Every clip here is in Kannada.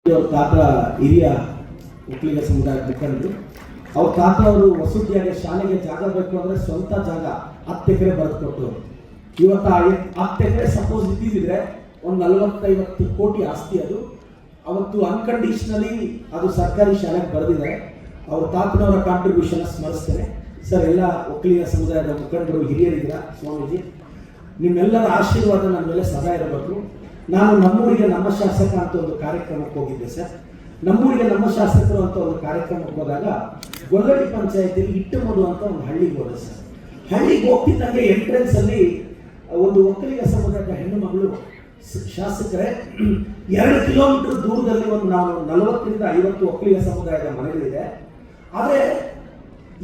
ಅವ್ರ ತಾತ ಹಿರಿಯ ಒಕ್ಕಲಿಗ ಸಮುದಾಯ ಮುಖಂಡರು. ಅವ್ರ ತಾತ ಅವರು ವಸತಿಯಾಗಿ ಶಾಲೆಗೆ ಜಾಗ ಬೇಕು ಅಂದರೆ ಸ್ವಂತ ಜಾಗ 10 ಎಕರೆ ಬರೆದು ಕೊಟ್ಟರು. ಇವತ್ತು 10 ಎಕರೆ ಸಪೋಸ್ ಇದ್ದಿದ್ರೆ ಒಂದು 40-50 ಕೋಟಿ ಆಸ್ತಿ ಅದು. ಅವತ್ತು ಅನ್ಕಂಡೀಷನಲಿ ಅದು ಸರ್ಕಾರಿ ಶಾಲೆಗೆ ಬರೆದಿದ್ದಾರೆ. ಅವ್ರ ತಾತನವರ ಕಾಂಟ್ರಿಬ್ಯೂಷನ್ ಸ್ಮರಿಸ್ತೇನೆ. ಸರ್, ಎಲ್ಲ ಒಕ್ಕಲಿಗ ಸಮುದಾಯದ ಮುಖಂಡರು ಹಿರಿಯರಿದ್ದೀರ, ಸ್ವಾಮೀಜಿ ನಿಮ್ಮೆಲ್ಲರ ಆಶೀರ್ವಾದ ನನ್ನ ಮೇಲೆ ಸದಾ ಇರಬೇಕು. ನಾನು ನಮ್ಮೂರಿಗೆ ನಮ್ಮ ಶಾಸಕ ಅಂತ ಒಂದು ಕಾರ್ಯಕ್ರಮಕ್ಕೆ ಹೋಗಿದ್ದೆ ಸರ್. ನಮ್ಮೂರಿಗೆ ನಮ್ಮ ಶಾಸಕರು ಅಂತ ಒಂದು ಕಾರ್ಯಕ್ರಮಕ್ಕೆ ಹೋದಾಗ ಗೊಲ್ಲಡಿ ಪಂಚಾಯತಿಯಲ್ಲಿ ಇಟ್ಟಮದು ಅಂತ ಒಂದು ಹಳ್ಳಿಗೆ ಹೋದೆ ಸರ್. ಹಳ್ಳಿಗೆ ಹೋಗ್ತಿದ್ದಂಗೆ ಎಂಟ್ರೆನ್ಸ್ ಅಲ್ಲಿ ಒಂದು ಒಕ್ಕಲಿಗ ಸಮುದಾಯದ ಹೆಣ್ಣು ಮಗಳು, ಶಾಸಕರೇ 2 ಕಿಲೋಮೀಟರ್ ದೂರದಲ್ಲಿ ಒಂದು ನಾವು 40-50 ಒಕ್ಕಲಿಗ ಸಮುದಾಯದ ಮನೆಗಳಿದೆ. ಆದರೆ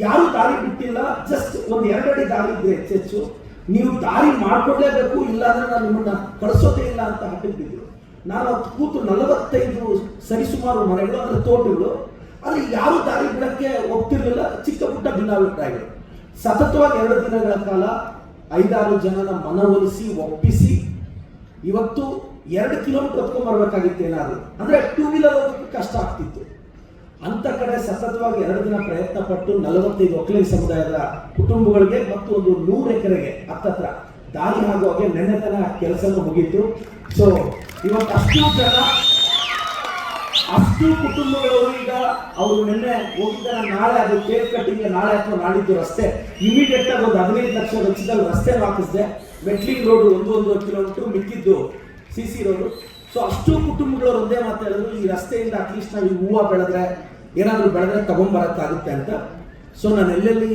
ಯಾರು ದಾರಿ ಬಿಟ್ಟಿಲ್ಲ. ಜಸ್ಟ್ ಒಂದು 2 ಅಡಿ ದಾರಿ ಇದ್ರೆ ಹೆಚ್ಚು, ನೀವು ದಾರಿ ಮಾಡ್ಕೊಡ್ಲೇಬೇಕು, ಇಲ್ಲಾಂದ್ರೆ ನಾನು ನಿಮ್ಮನ್ನ ಕಳಿಸೋದೇ ಇಲ್ಲ ಅಂತ ಹಟ್ಟಿದ್ರು. ನಾನು ಅದು ಕೂತು 45 ಸರಿಸುಮಾರು ಮನೆಗಳು, ಅಂದ್ರೆ ತೋಟಗಳು, ಆದರೆ ಯಾರು ದಾರಿ ಬಿಡಕ್ಕೆ ಒಪ್ತಿರ್ಲಿಲ್ಲ. ಚಿಕ್ಕ ಪುಟ್ಟ ಭಿನ್ನಾಭಿಪ್ರಾಯಗಳು. ಸತತವಾಗಿ 2 ದಿನಗಳ ಕಾಲ 5-6 ಜನನ ಮನವೊಲಿಸಿ ಒಪ್ಪಿಸಿ ಇವತ್ತು 2 ಕಿಲೋಮೀಟರ್ ಹೊತ್ಕೊಂಡ್ಬರ್ಬೇಕಾಗಿತ್ತು. ಏನಾದ್ರು ಅಂದ್ರೆ 2 ವೀಲರ್ ಹೋಗೋಕ್ಕೆ ಕಷ್ಟ ಆಗ್ತಿತ್ತು. ಅಂತ ಕಡೆ ಸತತವಾಗಿ 2 ದಿನ ಪ್ರಯತ್ನ ಪಟ್ಟು 45 ಒಕ್ಕಲಿಗ ಸಮುದಾಯದ ಕುಟುಂಬಗಳಿಗೆ ಮತ್ತು ಒಂದು 100 ಎಕರೆಗೆ ಹತ್ತತ್ರ ದಾರಿ ಆಗುವಾಗೆ ನೆನ್ನೆತನ ಕೆಲಸನೂ ಮುಗೀತು. ಸೊ ಇವತ್ತು ಅಷ್ಟು ಕುಟುಂಬಗಳು ಈಗ ಅವರು ನಿನ್ನೆ ಹೋಗಿದ್ದ ನಾಳೆ ಅದು ಕೇಕ್ ಕಟ್ಟಿಂಗ್ ನಾಳೆ ಅಥವಾ ನಾಳಿದ್ದು ರಸ್ತೆ ಇಮಿಡಿಯೇಟ್ ಆಗಿ ಒಂದು 15 ಲಕ್ಷ ವೆಚ್ಚದಲ್ಲಿ ರಸ್ತೆ ಹಾಕಿಸಿದೆ. ಮೆಟ್ಲಿಂಗ್ ರೋಡ್ 1-1.5 ಕಿಲೋಮೀಟರ್, ಮಿಕ್ಕಿದ್ದು CC ರೋಡು. ಸೊ ಅಷ್ಟು ಕುಟುಂಬಗಳು ಒಂದೇ ಮಾತಾಡಿದ್ರು, ಈ ರಸ್ತೆಯಿಂದ ಅಟ್ಲೀಸ್ಟ್ ನಾವು ಈ ಹೂವು ಬೆಳೆದ್ರೆ ಏನಾದರೂ ಬೆಳೆದ್ರೆ ತಗೊಂಡ್ಬರಕ್ಕಾಗುತ್ತೆ ಅಂತ. ಸೊ ನಾನು ಎಲ್ಲೆಲ್ಲಿ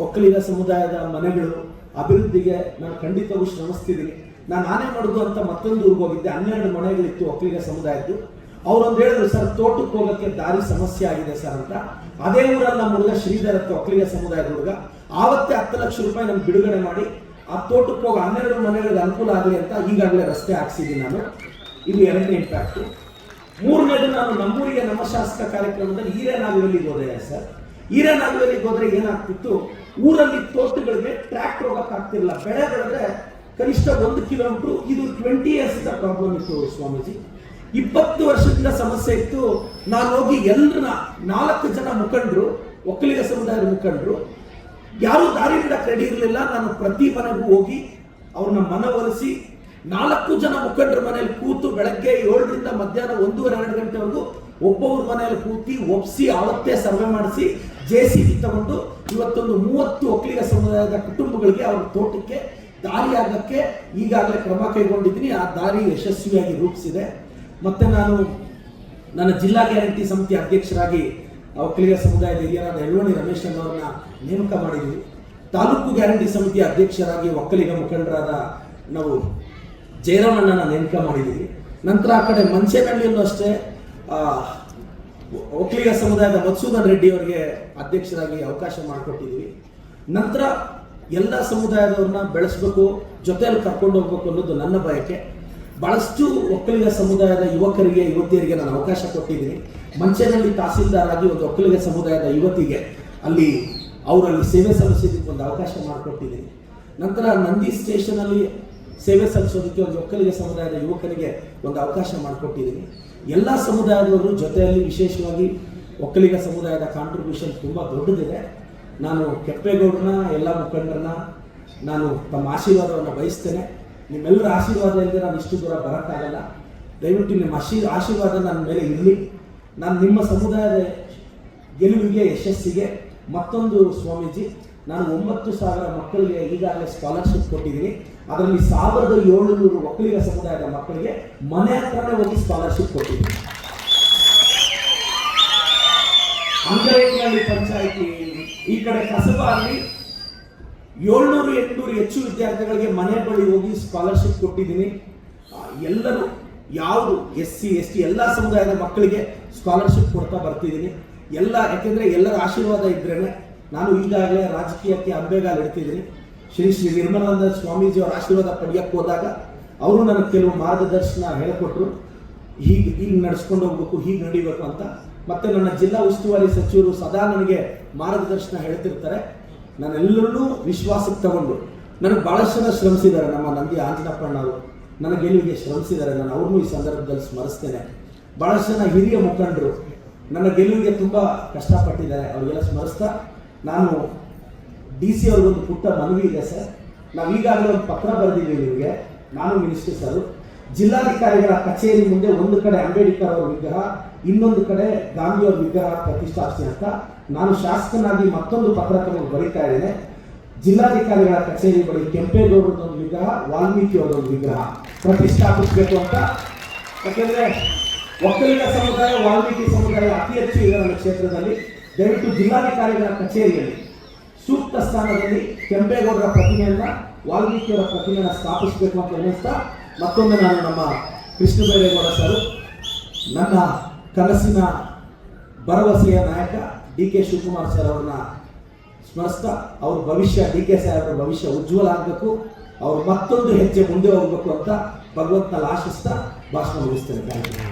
ಒಕ್ಕಲಿಗ ಸಮುದಾಯದ ಮನೆಗಳು ಅಭಿವೃದ್ಧಿಗೆ ನಾನು ಖಂಡಿತವೂ ಶ್ರಮಿಸ್ತಿದ್ದೀನಿ. ನಾನು ನಾನೇ ಮಾಡೋದು ಅಂತ ಮತ್ತೊಂದು ಊರಿಗೆ ಹೋಗಿದ್ದೆ. 12 ಮನೆಗಳಿತ್ತು ಒಕ್ಕಲಿಗ ಸಮುದಾಯದ್ದು. ಅವರೊಂದು ಹೇಳಿದ್ರು, ಸರ್ ತೋಟಕ್ಕೆ ಹೋಗೋಕ್ಕೆ ದಾರಿ ಸಮಸ್ಯೆ ಆಗಿದೆ ಸರ್ ಅಂತ. ಅದೇ ಊರಲ್ಲಿ ನಮ್ಮ ಹುಡುಗ ಶ್ರೀಧರ್ ಅಂತ ಒಕ್ಕಲಿಗ ಸಮುದಾಯದ ಹುಡುಗ ಆವತ್ತೇ 10 ಲಕ್ಷ ರೂಪಾಯಿ ನಮ್ಗೆ ಬಿಡುಗಡೆ ಮಾಡಿ ಆ ತೋಟಕ್ಕೆ ಹೋಗೋ 12 ಮನೆಗಳಿಗೆ ಅನುಕೂಲ ಆಗಲಿ ಅಂತ ಈಗಾಗಲೇ ರಸ್ತೆ ಹಾಕ್ಸಿದ್ದೀನಿ ನಾನು. ಇದು 2ನೇ ಇಂಪ್ಯಾಕ್ಟು. 3ನೇದು, ನಾನು ನಮ್ಮೂರಿಗೆ ನಮ್ಮ ಶಾಸಕ ಕಾರ್ಯಕ್ರಮದಲ್ಲಿ ಹಿರೇನಾಗವೆಲ್ಲಿಗೆ ಹೋದೆ ಸರ್. ಹಿರೇನಾಗವೆಲ್ಲಿಗೆ ಹೋದ್ರೆ ಏನಾಗ್ತಿತ್ತು, ಊರಲ್ಲಿ ತೋಟಗಳಿಗೆ ಟ್ರ್ಯಾಕ್ಟರ್ ಹೋಗಕ್ಕಾಗ್ತಿರಲಿಲ್ಲ. ಬೆಳೆ ಬೆಳೆದ್ರೆ ಕನಿಷ್ಠ 1 ಕಿಲೋಮೀಟರ್. ಇದು 20 ಇಯರ್ಸ್ ಪ್ರಾಬ್ಲಮ್ ಇತ್ತು ಸ್ವಾಮೀಜಿ. 20 ವರ್ಷದಿಂದ ಸಮಸ್ಯೆ ಇತ್ತು. ನಾನು ಹೋಗಿ ಎಲ್ಲರನ್ನ 4 ಜನ ಮುಖಂಡರು, ಒಕ್ಕಲಿಗ ಸಮುದಾಯದ ಮುಖಂಡರು, ಯಾರು ದಾರಿ ಬಿಡಕ್ಕೆ ರೆಡಿ ಇರಲಿಲ್ಲ. ನಾನು ಪ್ರತಿ ಮನೆಗೂ ಹೋಗಿ ಅವ್ರನ್ನ ಮನವೊಲಿಸಿ 4 ಜನ ಮುಖಂಡರ ಮನೆಯಲ್ಲಿ ಕೂತು ಬೆಳಗ್ಗೆ 7ರಿಂದ ಮಧ್ಯಾಹ್ನ 1-2 ಗಂಟೆವರೆಗೂ ಒಬ್ಬೊಬ್ಬರ ಮನೆಯಲ್ಲಿ ಕೂತಿ ಒಪ್ಪಿಸಿ ಆವತ್ತೇ ಸರ್ವೆ ಮಾಡಿಸಿ JCB ತಗೊಂಡು ಇವತ್ತೊಂದು 30 ಒಕ್ಕಲಿಗ ಸಮುದಾಯದ ಕುಟುಂಬಗಳಿಗೆ ಅವ್ರ ತೋಟಕ್ಕೆ ದಾರಿ ಆಗಕ್ಕೆ ಈಗಾಗಲೇ ಕ್ರಮ ಕೈಗೊಂಡಿದ್ದೀನಿ. ಆ ದಾರಿ ಯಶಸ್ವಿಯಾಗಿ ರೂಪಿಸಿದೆ. ಮತ್ತೆ ನಾನು ನನ್ನ ಜಿಲ್ಲಾ ಗ್ಯಾರಂಟಿ ಸಮಿತಿ ಅಧ್ಯಕ್ಷರಾಗಿ ಒಕ್ಕಲಿಗ ಸಮುದಾಯದ ಹಿರಿಯರಾದ ಎಳ್ವಣಿ ರಮೇಶ್ ಅವರನ್ನ ನೇಮಕ ಮಾಡಿದ್ದೀವಿ. ತಾಲೂಕು ಗ್ಯಾರಂಟಿ ಸಮಿತಿ ಅಧ್ಯಕ್ಷರಾಗಿ ಒಕ್ಕಲಿಗ ಮುಖಂಡರಾದ ನಾವು ಜಯರಾಮಣ್ಣನ ನೇಮಕ ಮಾಡಿದ್ದೀವಿ. ನಂತರ ಆ ಕಡೆ ಮಂಚೇನಹಳ್ಳಿಯಲ್ಲೂ ಅಷ್ಟೇ ಒಕ್ಕಲಿಗ ಸಮುದಾಯದ ಮಧುಸೂದನ್ ರೆಡ್ಡಿ ಅವರಿಗೆ ಅಧ್ಯಕ್ಷರಾಗಿ ಅವಕಾಶ ಮಾಡಿಕೊಟ್ಟಿದ್ದೀವಿ. ನಂತರ ಎಲ್ಲ ಸಮುದಾಯದವ್ರನ್ನ ಬೆಳೆಸಬೇಕು, ಜೊತೆಯಲ್ಲಿ ಕರ್ಕೊಂಡು ಹೋಗ್ಬೇಕು ಅನ್ನೋದು ನನ್ನ ಬಯಕೆ. ಬಹಳಷ್ಟು ಒಕ್ಕಲಿಗ ಸಮುದಾಯದ ಯುವಕರಿಗೆ ಯುವತಿಯರಿಗೆ ನಾನು ಅವಕಾಶ ಕೊಟ್ಟಿದ್ದೀನಿ. ಮಂಚೇನಹಳ್ಳಿ ತಹಸೀಲ್ದಾರ್ ಆಗಿ ಒಂದು ಒಕ್ಕಲಿಗ ಸಮುದಾಯದ ಯುವತಿಗೆ ಅಲ್ಲಿ ಅವರಲ್ಲಿ ಸೇವೆ ಸಲ್ಲಿಸೋದಕ್ಕೆ ಒಂದು ಅವಕಾಶ ಮಾಡಿಕೊಟ್ಟಿದ್ದೀನಿ. ನಂತರ ನಂದಿ ಸ್ಟೇಷನಲ್ಲಿ ಸೇವೆ ಸಲ್ಲಿಸೋದಕ್ಕೆ ಒಂದು ಒಕ್ಕಲಿಗ ಸಮುದಾಯದ ಯುವಕರಿಗೆ ಒಂದು ಅವಕಾಶ ಮಾಡಿಕೊಟ್ಟಿದ್ದೀನಿ. ಎಲ್ಲ ಸಮುದಾಯದವರು ಜೊತೆಯಲ್ಲಿ ವಿಶೇಷವಾಗಿ ಒಕ್ಕಲಿಗ ಸಮುದಾಯದ ಕಾಂಟ್ರಿಬ್ಯೂಷನ್ ತುಂಬ ದೊಡ್ಡದಿದೆ. ನಾನು ಕೆಂಪೇಗೌಡರನ್ನ ಎಲ್ಲ ಮುಖಂಡರನ್ನ ನಾನು ತಮ್ಮ ಆಶೀರ್ವಾದವನ್ನು ಬಯಸ್ತೇನೆ. ನಿಮ್ಮೆಲ್ಲರ ಆಶೀರ್ವಾದ ಇಲ್ಲದೆ ನಾನು ಇಷ್ಟು ದೂರ ಬರೋಕ್ಕಾಗಲ್ಲ. ದಯವಿಟ್ಟು ನಿಮ್ಮ ಆಶೀರ್ವಾದ ನನ್ನ ಮೇಲೆ ಇರಲಿ. ನಾನು ನಿಮ್ಮ ಸಮುದಾಯದ ಗೆಲುವಿಗೆ, ಯಶಸ್ಸಿಗೆ ಮತ್ತೊಂದು ಸ್ವಾಮೀಜಿ, ನಾನು 9,000 ಮಕ್ಕಳಿಗೆ ಈಗಾಗಲೇ ಸ್ಕಾಲರ್ಶಿಪ್ ಕೊಟ್ಟಿದ್ದೀನಿ. ಅದರಲ್ಲಿ 1,700 ಒಕ್ಕಲಿಗ ಸಮುದಾಯದ ಮಕ್ಕಳಿಗೆ ಮನೆ ಹತ್ರನೇ ಹೋಗಿ ಸ್ಕಾಲರ್ಶಿಪ್ ಕೊಟ್ಟಿದ್ದೀನಿ. ಅಂಗನವಾಡಿ ಪಂಚಾಯಿತಿ ಈ ಕಡೆ ಕಸಬಾ ಅಲ್ಲಿ 700-800 ಹೆಚ್ಚು ವಿದ್ಯಾರ್ಥಿಗಳಿಗೆ ಮನೆ ಬಳಿ ಹೋಗಿ ಸ್ಕಾಲರ್ಶಿಪ್ ಕೊಟ್ಟಿದ್ದೀನಿ. ಎಲ್ಲರೂ ಯಾವುದು SC ST ಎಲ್ಲ ಸಮುದಾಯದ ಮಕ್ಕಳಿಗೆ ಸ್ಕಾಲರ್ಶಿಪ್ ಕೊಡ್ತಾ ಬರ್ತಿದ್ದೀನಿ. ಯಾಕೆಂದರೆ ಎಲ್ಲರ ಆಶೀರ್ವಾದ ಇದ್ರೇನೆ. ನಾನು ಈಗಾಗಲೇ ರಾಜಕೀಯಕ್ಕೆ ಅಂಬೆಗಾಲು ಇಡ್ತಿದ್ದೀನಿ. ಶ್ರೀ ನಿರ್ಮಲಾನಂದ ಸ್ವಾಮೀಜಿ ಅವರ ಆಶೀರ್ವಾದ ಪಡೆಯಕ್ಕೆ ಹೋದಾಗ ಅವರು ನನಗೆ ಕೆಲವು ಮಾರ್ಗದರ್ಶನ ಹೇಳಿಕೊಟ್ರು. ಹೀಗೆ ನಡೆಸ್ಕೊಂಡು ಹೋಗ್ಬೇಕು, ಹೀಗೆ ನಡಿಬೇಕು ಅಂತ. ಮತ್ತು ನನ್ನ ಜಿಲ್ಲಾ ಉಸ್ತುವಾರಿ ಸಚಿವರು ಸದಾ ನನಗೆ ಮಾರ್ಗದರ್ಶನ ಹೇಳ್ತಿರ್ತಾರೆ. ನಾನೆಲ್ಲರೂ ವಿಶ್ವಾಸಕ್ಕೆ ತಗೊಂಡು, ನನಗೆ ಭಾಳಷ್ಟು ಜನ ಶ್ರಮಿಸಿದ್ದಾರೆ. ನಮ್ಮ ನಂದಿ ಆಂಜನಪ್ಪಣ್ಣ ಅವರು ನನ್ನ ಗೆಲುವಿಗೆ ಶ್ರಮಿಸಿದ್ದಾರೆ. ನಾನು ಅವ್ರನ್ನೂ ಈ ಸಂದರ್ಭದಲ್ಲಿ ಸ್ಮರಿಸ್ತೇನೆ. ಬಹಳಷ್ಟು ಜನ ಹಿರಿಯ ಮುಖಂಡರು ನನ್ನ ಗೆಲುವಿಗೆ ತುಂಬ ಕಷ್ಟಪಟ್ಟಿದ್ದಾರೆ. ಅವರಿಗೆಲ್ಲ ಸ್ಮರಿಸ್ತಾ ನಾನು DC ಅವ್ರಿಗೊಂದು ಪುಟ್ಟ ಮನವಿ ಇದೆ ಸರ್. ನಾವು ಈಗಾಗಲೇ ಒಂದು ಪತ್ರ ಬರೆದಿದ್ದೀವಿ ನಿಮಗೆ, ನಾನು ಮಿನಿಸ್ಟರ್ ಸರ್. ಜಿಲ್ಲಾಧಿಕಾರಿಗಳ ಕಚೇರಿ ಮುಂದೆ ಒಂದು ಕಡೆ ಅಂಬೇಡ್ಕರ್ ಅವರ ವಿಗ್ರಹ, ಇನ್ನೊಂದು ಕಡೆ ಗಾಂಧಿ ಅವರ ವಿಗ್ರಹ ಪ್ರತಿಷ್ಠಾಪಿಸಿ ಅಂತ ನಾನು ಶಾಸಕನಾಗಿ ಮತ್ತೊಂದು ಪತ್ರ ತಗೊಂಡು ಬರೀತಾ ಇದ್ದೇನೆ. ಜಿಲ್ಲಾಧಿಕಾರಿಗಳ ಕಚೇರಿ ಬಳಿ ಕೆಂಪೇಗೌಡರದೊಂದು ವಿಗ್ರಹ, ವಾಲ್ಮೀಕಿ ಅವರೊಂದು ವಿಗ್ರಹ ಪ್ರತಿಷ್ಠಾಪಿಸಬೇಕು ಅಂತ. ಯಾಕೆಂದರೆ ಒಕ್ಕಲಿಗ ಸಮುದಾಯ, ವಾಲ್ಮೀಕಿ ಸಮುದಾಯ ಅತಿ ಹೆಚ್ಚು ಇದೆ ನನ್ನ ಕ್ಷೇತ್ರದಲ್ಲಿ. ದಯವಿಟ್ಟು ಜಿಲ್ಲಾಧಿಕಾರಿಗಳ ಕಚೇರಿಯಲ್ಲಿ ಸೂಕ್ತ ಸ್ಥಾನದಲ್ಲಿ ಕೆಂಪೇಗೌಡರ ಪ್ರತಿಮೆಯನ್ನ, ವಾಲ್ಮೀಕಿಯವರ ಪ್ರತಿಮೆಯನ್ನು ಸ್ಥಾಪಿಸಬೇಕು ಅಂತ ಅನ್ನಿಸ್ತಾ ಮತ್ತೊಮ್ಮೆ ನಾನು ನಮ್ಮ ಕೃಷ್ಣ ಬೈರೇಗೌಡ ಸರ್, ನನ್ನ ಕನಸಿನ ಭರವಸೆಯ ನಾಯಕ DK ಶಿವಕುಮಾರ್ ಸರ್ ಅವ್ರನ್ನ ಸ್ಮರಿಸ್ತಾ, ಅವ್ರ ಭವಿಷ್ಯ DK ಸಾಹೇಬರ ಭವಿಷ್ಯ ಉಜ್ವಲ ಆಗಬೇಕು, ಅವ್ರು ಮತ್ತೊಂದು ಹೆಜ್ಜೆ ಮುಂದೆ ಹೋಗಬೇಕು ಅಂತ ಭಗವಂತನಲ್ಲಿ ಆಶಿಸ್ತಾ ಭಾಷಣ ಮುಗಿಸ್ತೇನೆ.